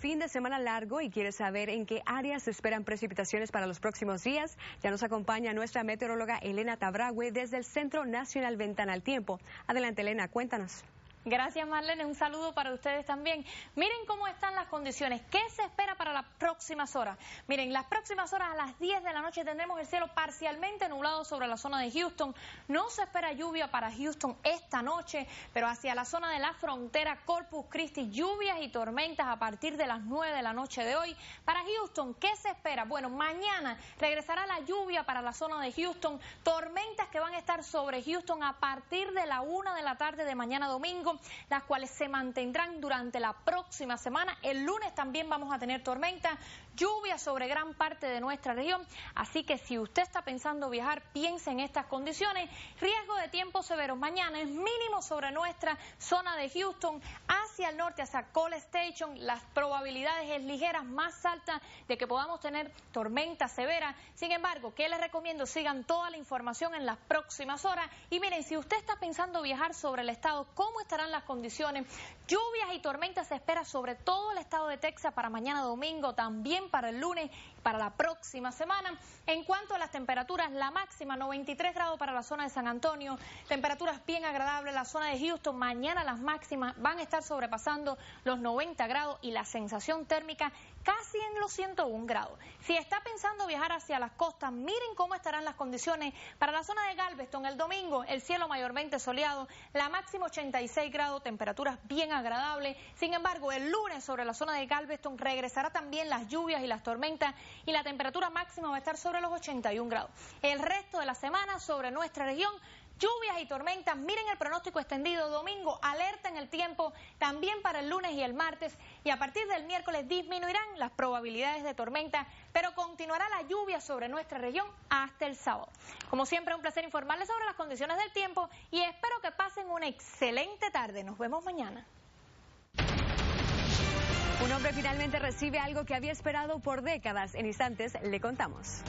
fin de semana largo y quiere saber en qué áreas se esperan precipitaciones para los próximos días. Ya nos acompaña nuestra meteoróloga Elena Tabragüe desde el Centro Nacional Ventana al Tiempo. Adelante, Elena, cuéntanos. Gracias, Marlene. Un saludo para ustedes también. Miren cómo están las condiciones. ¿Qué se espera para las próximas horas? Miren, las próximas horas a las 10 de la noche tendremos el cielo parcialmente nublado sobre la zona de Houston. No se espera lluvia para Houston esta noche, pero hacia la zona de la frontera Corpus Christi, lluvias y tormentas a partir de las 9 de la noche de hoy. Para Houston, ¿qué se espera? Bueno, mañana regresará la lluvia para la zona de Houston. Tormentas que van a estar sobre Houston a partir de la 1 de la tarde de mañana domingo, las cuales se mantendrán durante la próxima semana. El lunes también vamos a tener tormentas, lluvia sobre gran parte de nuestra región, así que si usted está pensando viajar, piense en estas condiciones. Riesgo de tiempos severos mañana es mínimo sobre nuestra zona de Houston, hacia el norte, hacia Cole Station, las probabilidades es ligeras, más altas de que podamos tener tormentas severas. Sin embargo, ¿qué les recomiendo? Sigan toda la información en las próximas horas. Y miren, si usted está pensando viajar sobre el estado, ¿cómo estarán las condiciones? Lluvias y tormentas se espera sobre todo el estado de Texas para mañana domingo, también para el lunes, para la próxima semana. En cuanto a las temperaturas, la máxima 93 grados para la zona de San Antonio, temperaturas bien agradables. La zona de Houston, mañana las máximas van a estar sobrepasando los 90 grados y la sensación térmica casi en los 101 grados. Si está pensando viajar hacia las costas, miren cómo estarán las condiciones para la zona de Galveston. El domingo, el cielo mayormente soleado, la máxima 86 grados, temperaturas bien agradables. Sin embargo, el lunes sobre la zona de Galveston regresará también las lluvias y las tormentas y la temperatura máxima va a estar sobre los 81 grados. El resto de la semana sobre nuestra región, lluvias y tormentas. Miren el pronóstico extendido. Domingo, alerta en el tiempo, también para el lunes y el martes. Y a partir del miércoles disminuirán las probabilidades de tormenta, pero continuará la lluvia sobre nuestra región hasta el sábado. Como siempre, un placer informarles sobre las condiciones del tiempo y espero que pasen una excelente tarde. Nos vemos mañana. Un hombre finalmente recibe algo que había esperado por décadas. En instantes le contamos.